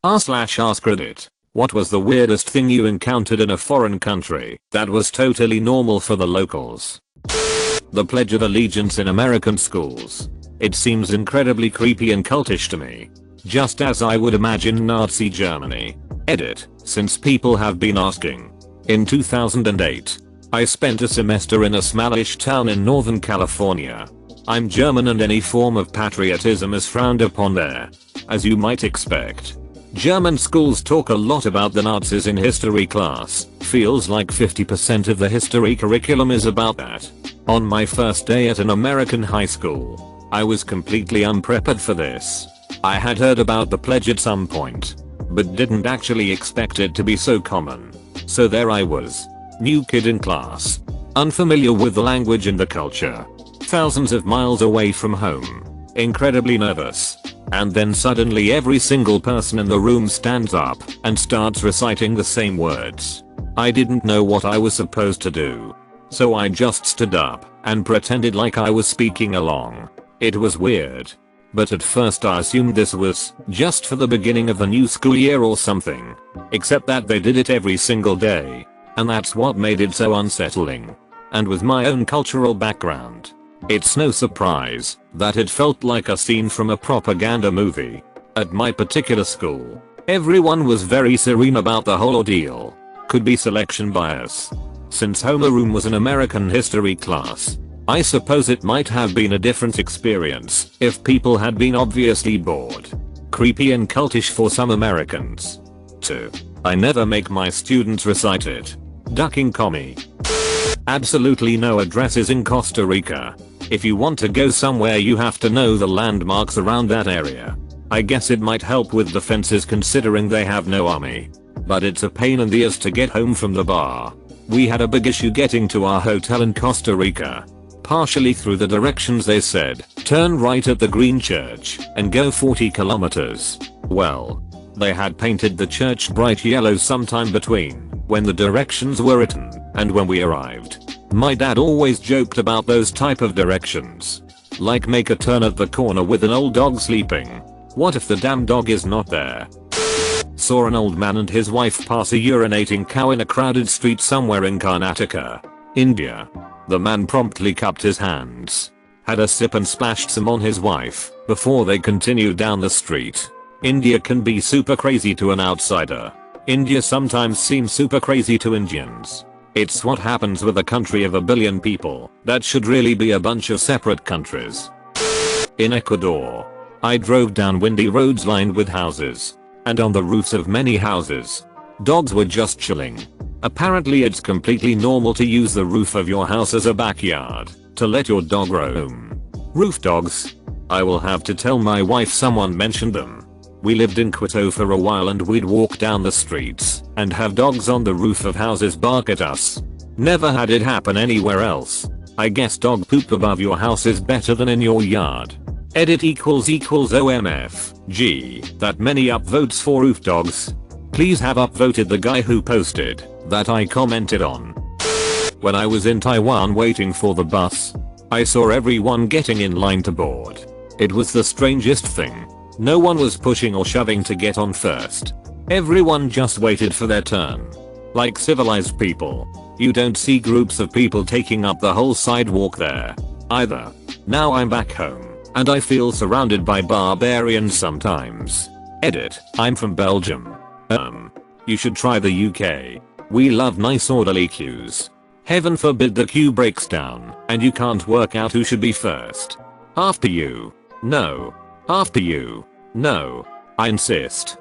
r/AskReddit. What was the weirdest thing you encountered in a foreign country that was totally normal for the locals? The Pledge of Allegiance in American schools. It seems incredibly creepy and cultish to me. Just as I would imagine Nazi Germany. Edit, since people have been asking. In 2008, I spent a semester in a smallish town in Northern California. I'm German and any form of patriotism is frowned upon there. As you might expect. German schools talk a lot about the Nazis in history class. Feels like 50% of the history curriculum is about that. On my first day at an American high school, I was completely unprepared for this. I had heard about the pledge at some point, but didn't actually expect it to be so common. So there I was. New kid in class. Unfamiliar with the language and the culture. Thousands of miles away from home. Incredibly nervous. And then suddenly every single person in the room stands up and starts reciting the same words. I didn't know what I was supposed to do. So I just stood up and pretended like I was speaking along. It was weird. But at first I assumed this was just for the beginning of the new school year or something. Except that they did it every single day. And that's what made it so unsettling. And with my own cultural background, it's no surprise that it felt like a scene from a propaganda movie. At my particular school, everyone was very serene about the whole ordeal. Could be selection bias. Since homeroom was an American history class, I suppose it might have been a different experience if people had been obviously bored. Creepy and cultish for some Americans. 2. I never make my students recite it. Ducking commie. Absolutely no addresses in Costa Rica. If you want to go somewhere you have to know the landmarks around that area. I guess it might help with defenses considering they have no army. But it's a pain in the ass to get home from the bar. We had a big issue getting to our hotel in Costa Rica. Partially through the directions they said, turn right at the Green Church and go 40 kilometers. Well, they had painted the church bright yellow sometime between when the directions were written and when we arrived. My dad always joked about those type of directions. Like make a turn at the corner with an old dog sleeping. What if the damn dog is not there? Saw an old man and his wife pass a urinating cow in a crowded street somewhere in Karnataka, India. The man promptly cupped his hands, had a sip and splashed some on his wife before they continued down the street. India can be super crazy to an outsider. India sometimes seems super crazy to Indians. It's what happens with a country of a billion people that should really be a bunch of separate countries. In Ecuador, I drove down windy roads lined with houses. And on the roofs of many houses, dogs were just chilling. Apparently it's completely normal to use the roof of your house as a backyard to let your dog roam. Roof dogs? I will have to tell my wife someone mentioned them. We lived in Quito for a while and we'd walk down the streets and have dogs on the roof of houses bark at us. Never had it happen anywhere else. I guess dog poop above your house is better than in your yard. Edit =OMF. Gee, that many upvotes for roof dogs. Please have upvoted the guy who posted that I commented on. When I was in Taiwan waiting for the bus, I saw everyone getting in line to board. It was the strangest thing. No one was pushing or shoving to get on first. Everyone just waited for their turn. Like civilized people. You don't see groups of people taking up the whole sidewalk there either. Now I'm back home and I feel surrounded by barbarians sometimes. Edit, I'm from Belgium. You should try the UK. We love nice orderly queues. Heaven forbid the queue breaks down and you can't work out who should be first. After you. No. After you. No. I insist.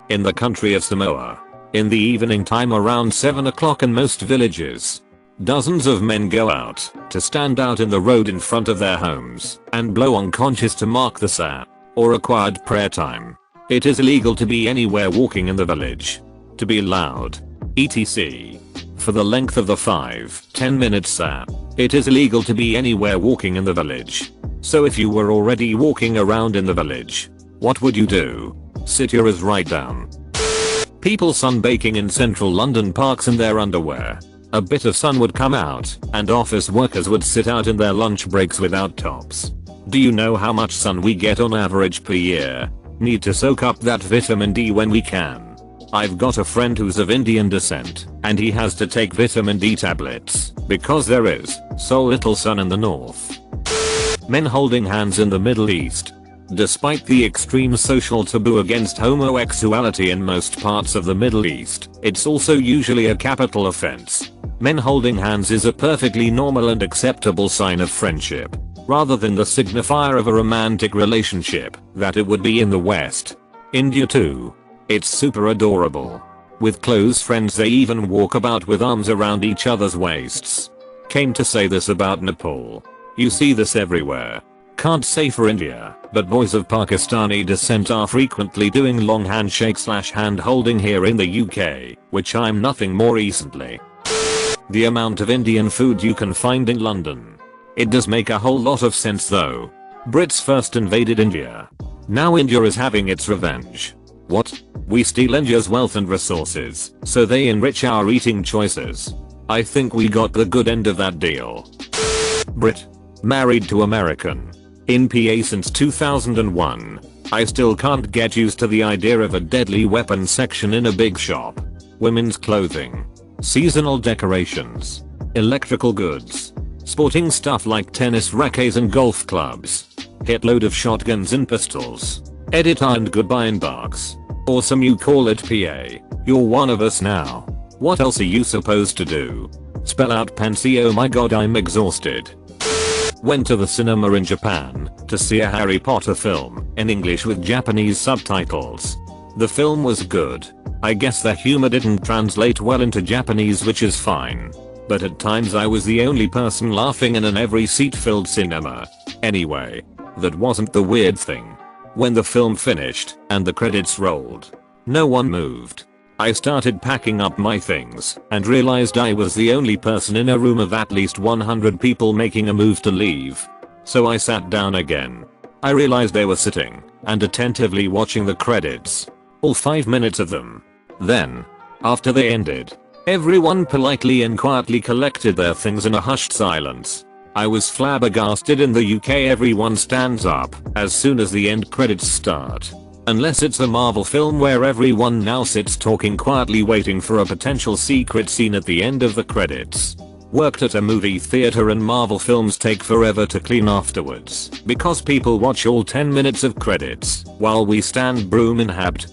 In the country of Samoa. In the evening time around 7 o'clock in most villages, dozens of men go out to stand out in the road in front of their homes and blow on conches to mark the sa or required prayer time. It is illegal to be anywhere walking in the village. To be loud. etc. For the length of the 5-10 minute sa, it is illegal to be anywhere walking in the village. So if you were already walking around in the village, what would you do? Sit your ass right down. People sunbaking in central London parks in their underwear. A bit of sun would come out and office workers would sit out in their lunch breaks without tops. Do you know how much sun we get on average per year? Need to soak up that vitamin D when we can. I've got a friend who's of Indian descent, and he has to take vitamin D tablets because there is so little sun in the north. Men holding hands in the Middle East. Despite the extreme social taboo against homosexuality in most parts of the Middle East, it's also usually a capital offense. Men holding hands is a perfectly normal and acceptable sign of friendship, rather than the signifier of a romantic relationship that it would be in the West. India too. It's super adorable. With close friends they even walk about with arms around each other's waists. Came to say this about Nepal. You see this everywhere. Can't say for India, but boys of Pakistani descent are frequently doing long handshake/hand holding here in the UK, which I'm nothing more recently. The amount of Indian food you can find in London. It does make a whole lot of sense though. Brits first invaded India. Now India is having its revenge. What? We steal India's wealth and resources, so they enrich our eating choices. I think we got the good end of that deal. Brit. Married to American. In PA since 2001. I still can't get used to the idea of a deadly weapon section in a big shop. Women's clothing. Seasonal decorations. Electrical goods. Sporting stuff like tennis rackets and golf clubs. Hitload of shotguns and pistols. Edit and goodbye embarks. Awesome you call it PA. You're one of us now. What else are you supposed to do? Spell out Pansy? Oh my god, I'm exhausted. Went to the cinema in Japan to see a Harry Potter film in English with Japanese subtitles. The film was good. I guess the humor didn't translate well into Japanese, which is fine. But at times I was the only person laughing in an every seat filled cinema. Anyway, that wasn't the weird thing. When the film finished and the credits rolled, no one moved. I started packing up my things and realized I was the only person in a room of at least 100 people making a move to leave. So I sat down again. I realized they were sitting and attentively watching the credits. All 5 minutes of them. Then, after they ended, everyone politely and quietly collected their things in a hushed silence. I was flabbergasted. In the UK everyone stands up as soon as the end credits start. Unless it's a Marvel film where everyone now sits talking quietly waiting for a potential secret scene at the end of the credits. Worked at a movie theater and Marvel films take forever to clean afterwards because people watch all 10 minutes of credits while we stand broom in habit.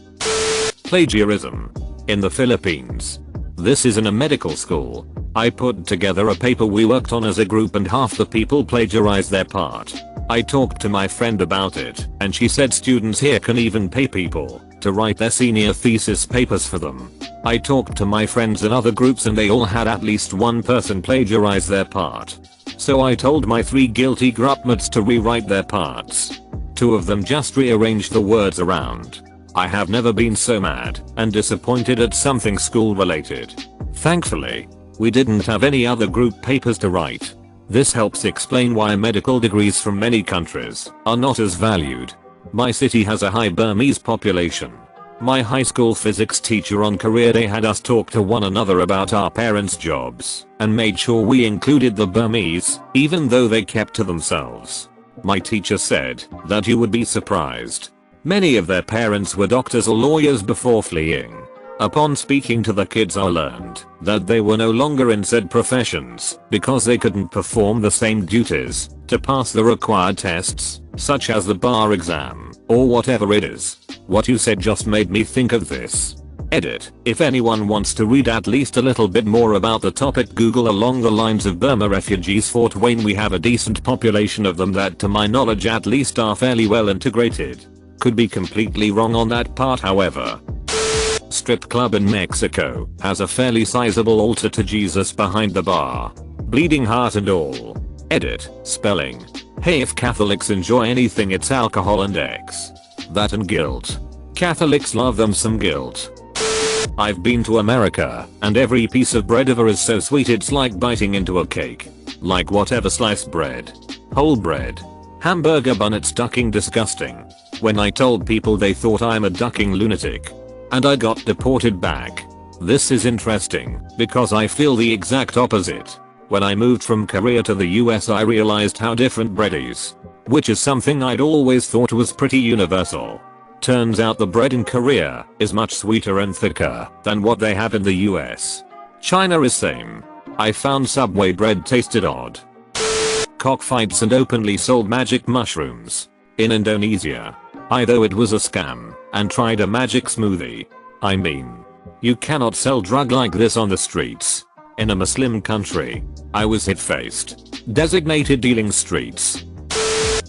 Plagiarism. In the Philippines. This is in a medical school. I put together a paper we worked on as a group and half the people plagiarized their part. I talked to my friend about it and she said students here can even pay people to write their senior thesis papers for them. I talked to my friends in other groups and they all had at least one person plagiarize their part. So I told my 3 guilty groupmates to rewrite their parts. 2 of them just rearranged the words around. I have never been so mad and disappointed at something school related. Thankfully, we didn't have any other group papers to write. This helps explain why medical degrees from many countries are not as valued. My city has a high Burmese population. My high school physics teacher on career day had us talk to one another about our parents' jobs and made sure we included the Burmese, even though they kept to themselves. My teacher said that you would be surprised. Many of their parents were doctors or lawyers before fleeing. Upon speaking to the kids I learned that they were no longer in said professions because they couldn't perform the same duties to pass the required tests, such as the bar exam, or whatever it is. What you said just made me think of this. Edit. If anyone wants to read at least a little bit more about the topic, Google along the lines of Burma refugees. Fort Wayne, we have a decent population of them that to my knowledge at least are fairly well integrated. Could be completely wrong on that part however. Strip club in Mexico has a fairly sizable altar to Jesus behind the bar. Bleeding heart and all. Edit. Spelling. Hey, if Catholics enjoy anything it's alcohol and X. That and guilt. Catholics love them some guilt. I've been to America and every piece of bread ever is so sweet it's like biting into a cake. Like whatever sliced bread. Whole bread. Hamburger bun, it's ducking disgusting. When I told people they thought I'm a ducking lunatic. And I got deported back. This is interesting because I feel the exact opposite. When I moved from Korea to the US I realized how different bread is. Which is something I'd always thought was pretty universal. Turns out the bread in Korea is much sweeter and thicker than what they have in the US. China is same. I found Subway bread tasted odd. Cockfights and openly sold magic mushrooms. In Indonesia. I though it was a scam and tried a magic smoothie. I mean, you cannot sell drug like this on the streets. In a Muslim country. I was hit-faced. Designated dealing streets.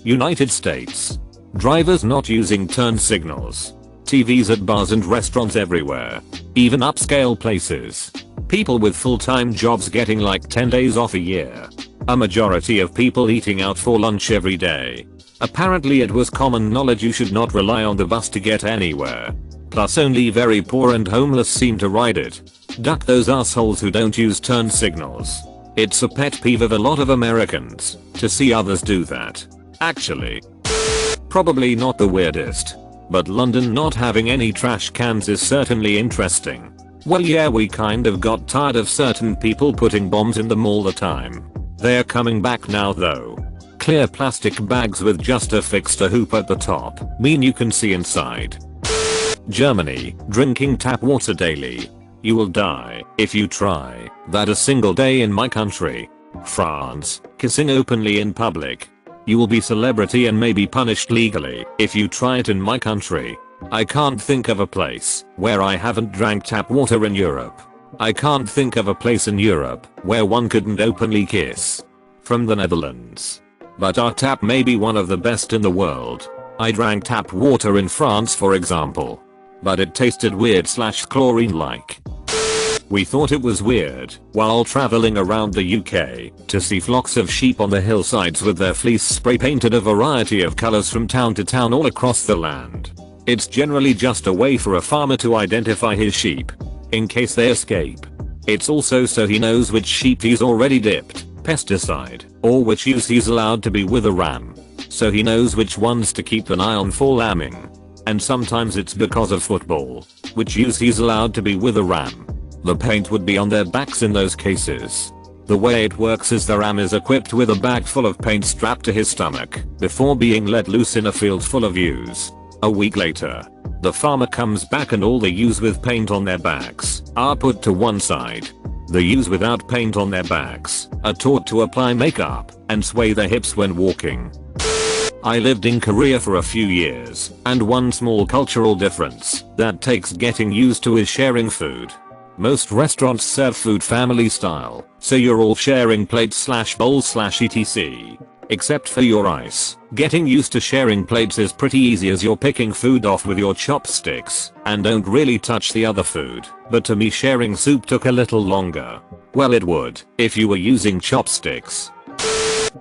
United States. Drivers not using turn signals. TVs at bars and restaurants everywhere. Even upscale places. People with full-time jobs getting like 10 days off a year. A majority of people eating out for lunch every day. Apparently it was common knowledge you should not rely on the bus to get anywhere. Plus only very poor and homeless seem to ride it. Duck those assholes who don't use turn signals. It's a pet peeve of a lot of Americans to see others do that. Actually. Probably not the weirdest. But London not having any trash cans is certainly interesting. Well yeah, we kind of got tired of certain people putting bombs in them all the time. They're coming back now though. Clear plastic bags with just a fixed hoop at the top mean you can see inside. Germany, drinking tap water daily. You will die if you try that a single day in my country. France, kissing openly in public. You will be celebrity and may be punished legally if you try it in my country. I can't think of a place where I haven't drank tap water in Europe. I can't think of a place in Europe where one couldn't openly kiss. From the Netherlands. But our tap may be one of the best in the world. I drank tap water in France for example. But it tasted weird / chlorine like. We thought it was weird while traveling around the UK to see flocks of sheep on the hillsides with their fleece spray painted a variety of colors from town to town all across the land. It's generally just a way for a farmer to identify his sheep in case they escape. It's also so he knows which sheep he's already dipped pesticide or which ewes he's allowed to be with a ram. So he knows which ones to keep an eye on for lambing. And sometimes it's because of football, which ewes he's allowed to be with a ram. The paint would be on their backs in those cases. The way it works is the ram is equipped with a bag full of paint strapped to his stomach before being let loose in a field full of ewes. A week later, the farmer comes back and all the ewes with paint on their backs are put to one side. The ewes without paint on their backs are taught to apply makeup and sway their hips when walking. I lived in Korea for a few years, and one small cultural difference that takes getting used to is sharing food. Most restaurants serve food family style, so you're all sharing plates / bowls / etc. Except for your rice. Getting used to sharing plates is pretty easy as you're picking food off with your chopsticks and don't really touch the other food. But to me sharing soup took a little longer. Well it would if you were using chopsticks.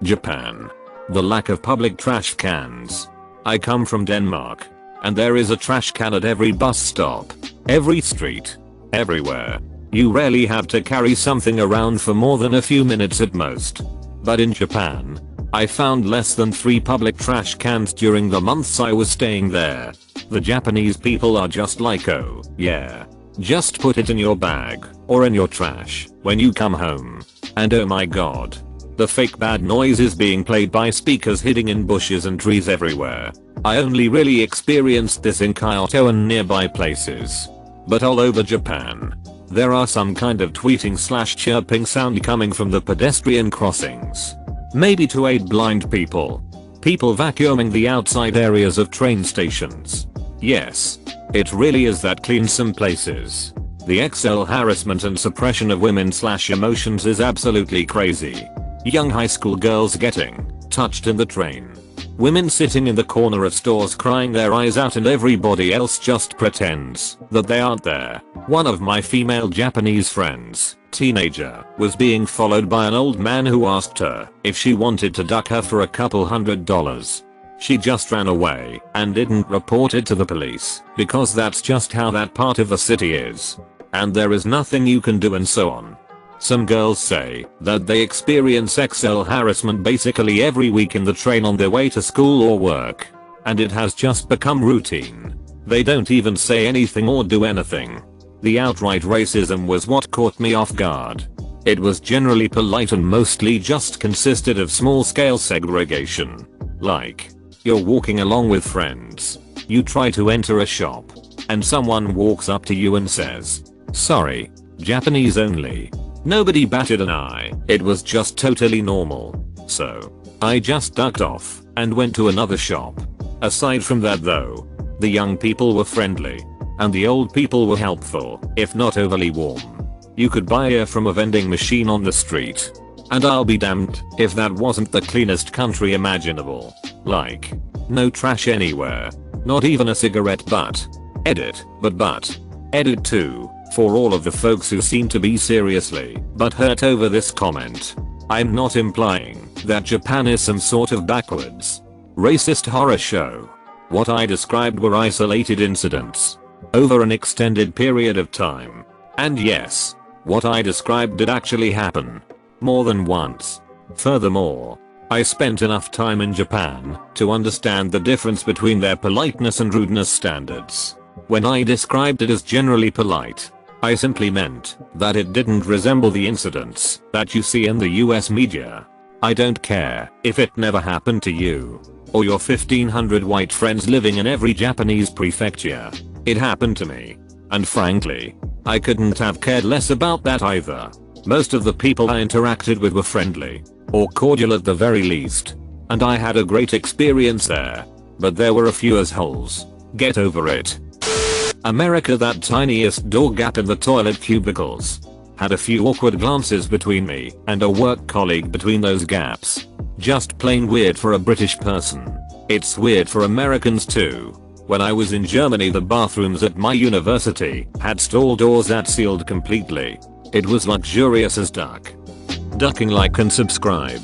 Japan. The lack of public trash cans. I come from Denmark. And there is a trash can at every bus stop. Every street. Everywhere. You rarely have to carry something around for more than a few minutes at most. But in Japan, I found less than 3 public trash cans during the months I was staying there. The Japanese people are just like, oh, yeah. Just put it in your bag or in your trash when you come home. And oh my god. The fake bad noise is being played by speakers hiding in bushes and trees everywhere. I only really experienced this in Kyoto and nearby places. But all over Japan, there are some kind of tweeting / chirping sound coming from the pedestrian crossings. Maybe to aid blind people. People vacuuming the outside areas of train stations. Yes. It really is that clean some places. The XL harassment and suppression of women / emotions is absolutely crazy. Young high school girls getting touched in the train. Women sitting in the corner of stores crying their eyes out and everybody else just pretends that they aren't there. One of my female Japanese friends, teenager, was being followed by an old man who asked her if she wanted to duck her for a couple $100. She just ran away and didn't report it to the police because that's just how that part of the city is. And there is nothing you can do and so on. Some girls say that they experience XL harassment basically every week in the train on their way to school or work. And it has just become routine. They don't even say anything or do anything. The outright racism was what caught me off guard. It was generally polite and mostly just consisted of small scale segregation. Like, you're walking along with friends. You try to enter a shop and someone walks up to you and says, "Sorry, Japanese only." Nobody batted an eye. It was just totally normal. So I just ducked off and went to another shop. Aside from that though, the young people were friendly and the old people were helpful, if not overly warm. You could buy air from a vending machine on the street. And I'll be damned if that wasn't the cleanest country imaginable. Like, no trash anywhere. Not even a cigarette butt. Edit, but. Edit 2, for all of the folks who seem to be seriously but hurt over this comment. I'm not implying that Japan is some sort of backwards, racist horror show. What I described were isolated incidents over an extended period of time. And yes, what I described did actually happen. More than once. Furthermore, I spent enough time in Japan to understand the difference between their politeness and rudeness standards. When I described it as generally polite, I simply meant that it didn't resemble the incidents that you see in the US media. I don't care if it never happened to you or your 1500 white friends living in every Japanese prefecture. It happened to me. And frankly, I couldn't have cared less about that either. Most of the people I interacted with were friendly or cordial at the very least, and I had a great experience there. But there were a few assholes. Get over it. America, that tiniest door gap in the toilet cubicles. Had a few awkward glances between me and a work colleague between those gaps. Just plain weird for a British person. It's weird for Americans too. When I was in Germany, the bathrooms at my university had stall doors that sealed completely. It was luxurious as duck. Ducking. Like and subscribe.